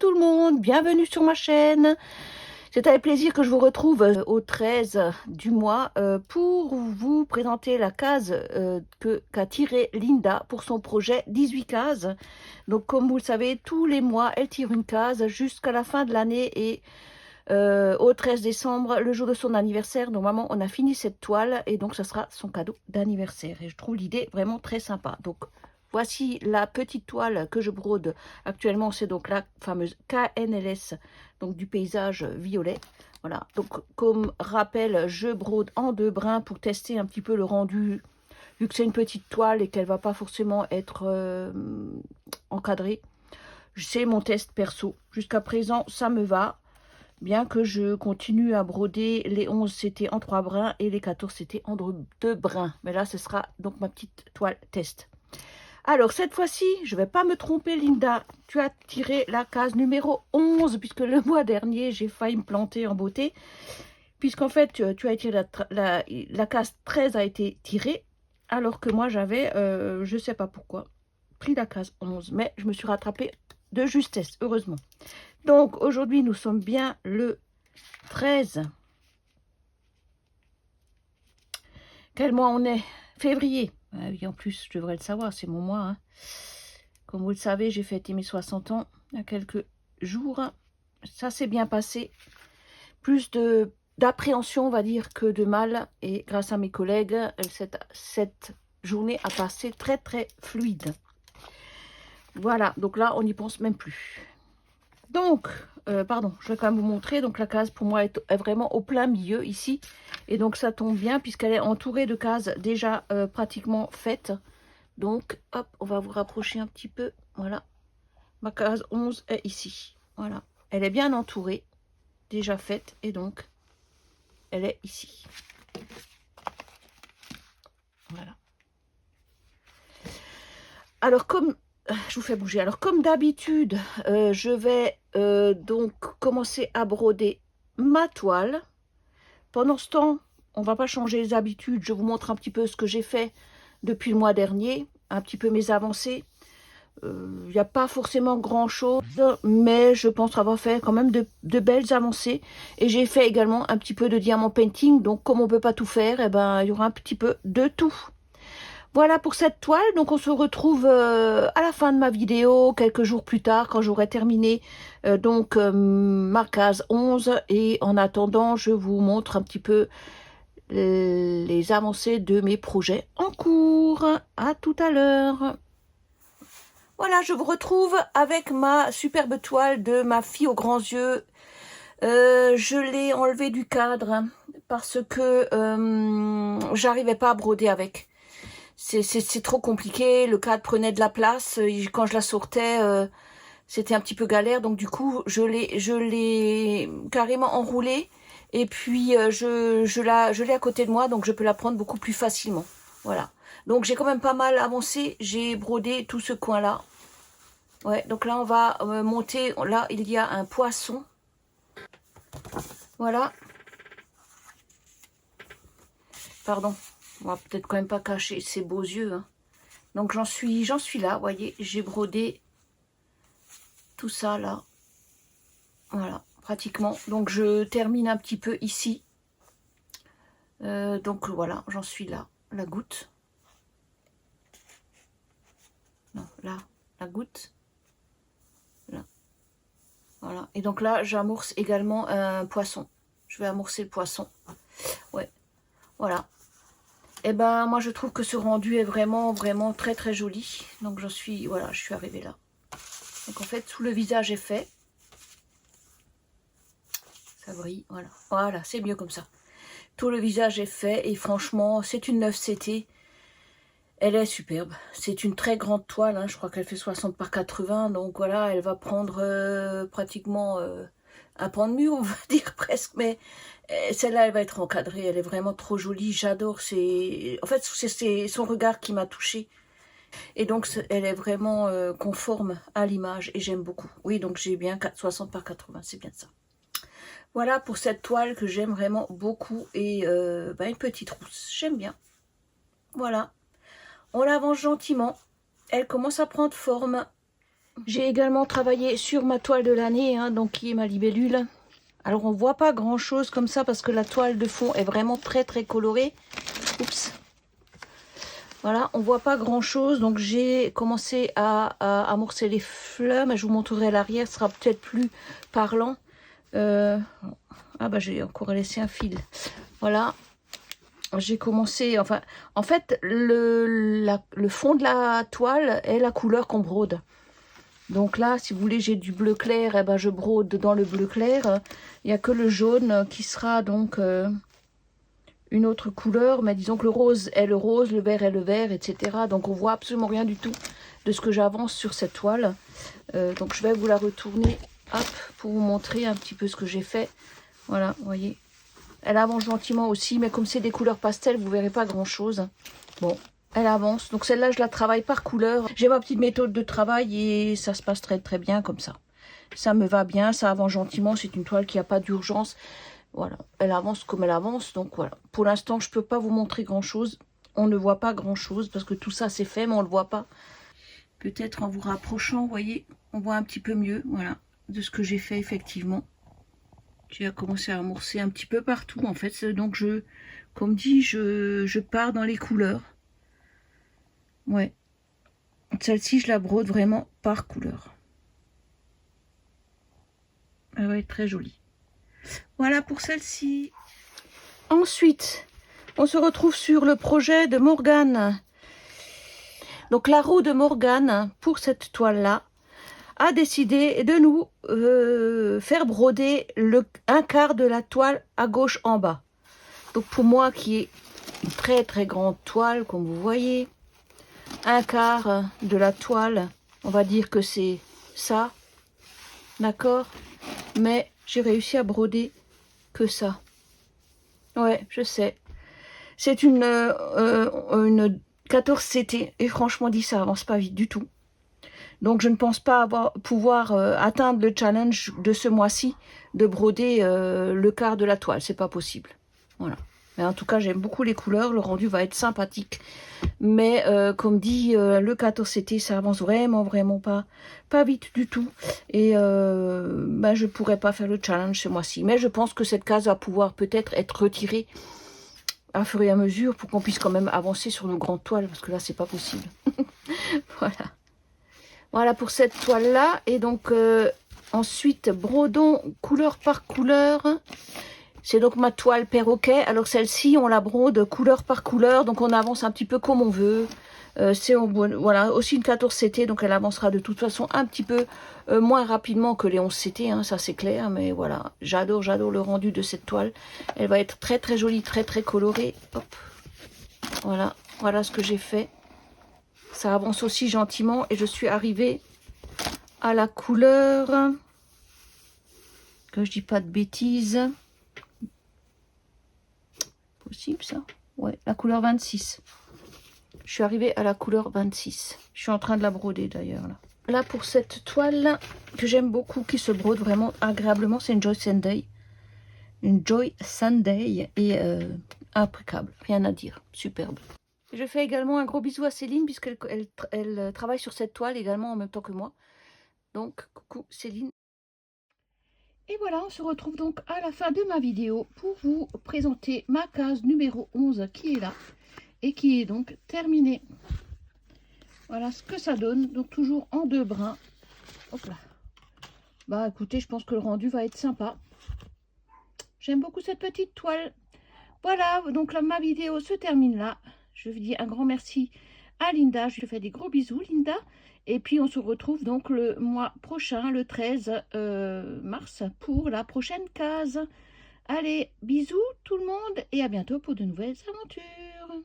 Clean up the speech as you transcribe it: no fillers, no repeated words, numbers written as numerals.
tout le monde, bienvenue sur ma chaîne. C'est avec plaisir que je vous retrouve au 13 du mois pour vous présenter la case qu'a tirée Linda pour son projet 18 cases. Donc comme vous le savez, tous les mois, elle tire une case jusqu'à la fin de l'année et au 13 décembre, le jour de son anniversaire, normalement on a fini cette toile et donc ça sera son cadeau d'anniversaire. Et je trouve l'idée vraiment très sympa. Donc voici la petite toile que je brode actuellement, c'est donc la fameuse KNLS, donc du paysage violet. Voilà, donc comme rappel, je brode en 2 brins pour tester un petit peu le rendu, vu que c'est une petite toile et qu'elle va pas forcément être encadrée. C'est mon test perso. Jusqu'à présent, ça me va. Bien que je continue à broder, les 11 c'était en 3 brins et les 14 c'était en 2 brins. Mais là, ce sera donc ma petite toile test. Alors, cette fois-ci, je ne vais pas me tromper, Linda. Tu as tiré la case numéro 11, puisque le mois dernier, j'ai failli me planter en beauté. Puisqu'en fait, tu as tiré la case 13 a été tirée, alors que moi, j'avais, je ne sais pas pourquoi, pris la case 11. Mais je me suis rattrapée de justesse, heureusement. Donc, aujourd'hui, nous sommes bien le 13. Quel mois on est? Février. Ah oui, en plus, je devrais le savoir, c'est mon mois. Hein. Comme vous le savez, j'ai fêté mes 60 ans il y a quelques jours. Ça s'est bien passé. Plus d'appréhension, on va dire, que de mal. Et grâce à mes collègues, cette journée a passé très, très fluide. Voilà, donc là, on n'y pense même plus. Donc, pardon, je vais quand même vous montrer. Donc, la case, pour moi, est vraiment au plein milieu, ici. Et donc, ça tombe bien, puisqu'elle est entourée de cases déjà pratiquement faites. Donc, hop, on va vous rapprocher un petit peu. Voilà. Ma case 11 est ici. Voilà. Elle est bien entourée, déjà faite. Et donc, elle est ici. Voilà. Alors, comme... Je vous fais bouger. Alors, comme d'habitude, je vais donc commencer à broder ma toile. Pendant ce temps, on ne va pas changer les habitudes. Je vous montre un petit peu ce que j'ai fait depuis le mois dernier. Un petit peu mes avancées. Il n'y a pas forcément grand chose, mais je pense avoir fait quand même de belles avancées. Et j'ai fait également un petit peu de diamant painting, donc comme on ne peut pas tout faire, eh ben, il y aura un petit peu de tout. Voilà pour cette toile, donc on se retrouve à la fin de ma vidéo, quelques jours plus tard, quand j'aurai terminé ma case 11. Et en attendant, je vous montre un petit peu les avancées de mes projets en cours. À tout à l'heure. Voilà, je vous retrouve avec ma superbe toile de ma fille aux grands yeux. Je l'ai enlevée du cadre parce que j'arrivais pas à broder avec. C'est trop compliqué, le cadre prenait de la place. Quand je la sortais, c'était un petit peu galère. Donc du coup, je l'ai carrément enroulée. Et puis, je l'ai à côté de moi, donc je peux la prendre beaucoup plus facilement. Voilà. Donc j'ai quand même pas mal avancé. J'ai brodé tout ce coin-là. Ouais, donc là, on va monter. Là, il y a un poisson. Voilà. Pardon. On va peut-être quand même pas cacher ses beaux yeux. Hein. Donc, j'en suis là. Vous voyez, j'ai brodé tout ça, là. Voilà, pratiquement. Donc, je termine un petit peu ici. Donc, voilà, j'en suis là. La goutte. Non, là, la goutte. Là. Voilà. Et donc là, j'amorce également un poisson. Je vais amorcer le poisson. Ouais. Voilà. Et ben moi je trouve que ce rendu est vraiment très très joli. Donc je suis arrivée là. Donc en fait tout le visage est fait. Ça brille, voilà. Voilà, c'est mieux comme ça. Tout le visage est fait et franchement c'est une 9CT. Elle est superbe. C'est une très grande toile, hein. Je crois qu'elle fait 60 par 80. Donc voilà, elle va prendre pratiquement un pan de mur, on va dire presque. Mais celle-là, elle va être encadrée. Elle est vraiment trop jolie. J'adore. En fait, c'est son regard qui m'a touchée. Et donc, elle est vraiment conforme à l'image. Et j'aime beaucoup. Oui, donc j'ai bien 60 par 80. C'est bien ça. Voilà pour cette toile que j'aime vraiment beaucoup. Et une petite rousse. J'aime bien. Voilà. On l'avance gentiment. Elle commence à prendre forme. J'ai également travaillé sur ma toile de l'année, hein, donc qui est ma libellule. Alors on voit pas grand chose comme ça parce que la toile de fond est vraiment très très colorée. Oups. Voilà, on voit pas grand chose, donc j'ai commencé à amorcer les fleurs, mais je vous montrerai à l'arrière, ce sera peut-être plus parlant. Ah bah j'ai encore laissé un fil. Voilà, j'ai commencé, enfin, en fait, le fond de la toile est la couleur qu'on brode. Donc là, si vous voulez, j'ai du bleu clair, et ben je brode dans le bleu clair. Il n'y a que le jaune qui sera donc une autre couleur, mais disons que le rose est le rose, le vert est le vert, etc. Donc on voit absolument rien du tout de ce que j'avance sur cette toile. Donc je vais vous la retourner, hop, pour vous montrer un petit peu ce que j'ai fait. Voilà, vous voyez. Elle avance gentiment aussi, mais comme c'est des couleurs pastel, vous verrez pas grand chose. Bon, elle avance. Donc celle-là, je la travaille par couleur. J'ai ma petite méthode de travail et ça se passe très très bien comme ça. Ça me va bien, ça avance gentiment. C'est une toile qui n'a pas d'urgence. Voilà, elle avance comme elle avance. Donc voilà, pour l'instant, je ne peux pas vous montrer grand-chose. On ne voit pas grand-chose parce que tout ça, c'est fait, mais on ne le voit pas. Peut-être en vous rapprochant, vous voyez, on voit un petit peu mieux, voilà, de ce que j'ai fait effectivement. J'ai commencé à amorcer un petit peu partout, en fait. Donc, comme dit, je pars dans les couleurs. Ouais. Celle-ci, je la brode vraiment par couleur. Elle va être très jolie. Voilà pour celle-ci. Ensuite, on se retrouve sur le projet de Morgane. Donc, la roue de Morgane, pour cette toile-là, a décidé de nous faire broder un quart de la toile à gauche en bas. Donc, pour moi, qui est une très très grande toile, comme vous voyez, un quart de la toile, on va dire que c'est ça, d'accord, mais j'ai réussi à broder que ça. Ouais, je sais. C'est une 14 CT et franchement dit, ça avance pas vite du tout. Donc je ne pense pas pouvoir atteindre le challenge de ce mois-ci de broder le quart de la toile, c'est pas possible. Voilà. Mais en tout cas, j'aime beaucoup les couleurs, le rendu va être sympathique. Mais comme dit, le 14 CT, ça avance vraiment, vraiment pas vite du tout. Et ben, je ne pourrais pas faire le challenge ce mois-ci. Mais je pense que cette case va pouvoir peut-être être retirée à fur et à mesure pour qu'on puisse quand même avancer sur nos grandes toiles, parce que là, c'est pas possible. Voilà. Voilà pour cette toile-là. Et donc, ensuite, brodons couleur par couleur. C'est donc ma toile perroquet. Alors celle-ci, on la brode couleur par couleur. Donc on avance un petit peu comme on veut. C'est voilà, aussi une 14 CT. Donc elle avancera de toute façon un petit peu moins rapidement que les 11 CT. Hein, ça c'est clair. Mais voilà, j'adore le rendu de cette toile. Elle va être très très jolie, très très colorée. Hop. Voilà, voilà ce que j'ai fait. Ça avance aussi gentiment. Et je suis arrivée à la couleur... Que je dis pas de bêtises... Possible ça? Ouais, la couleur 26. Je suis arrivée à la couleur 26. Je suis en train de la broder d'ailleurs. Là, pour cette toile que j'aime beaucoup, qui se brode vraiment agréablement, c'est une Joy Sunday. Une Joy Sunday et impeccable, rien à dire, superbe. Je fais également un gros bisou à Céline puisqu'elle travaille sur cette toile également en même temps que moi. Donc, coucou Céline. Et voilà, on se retrouve donc à la fin de ma vidéo pour vous présenter ma case numéro 11 qui est là et qui est donc terminée. Voilà ce que ça donne, donc toujours en 2 brins. Hop là. Bah écoutez, je pense que le rendu va être sympa. J'aime beaucoup cette petite toile. Voilà, donc là, ma vidéo se termine là. Je vous dis un grand merci à Linda. Je lui fais des gros bisous, Linda. Et puis, on se retrouve donc le mois prochain, le 13 mars, pour la prochaine case. Allez, bisous tout le monde et à bientôt pour de nouvelles aventures.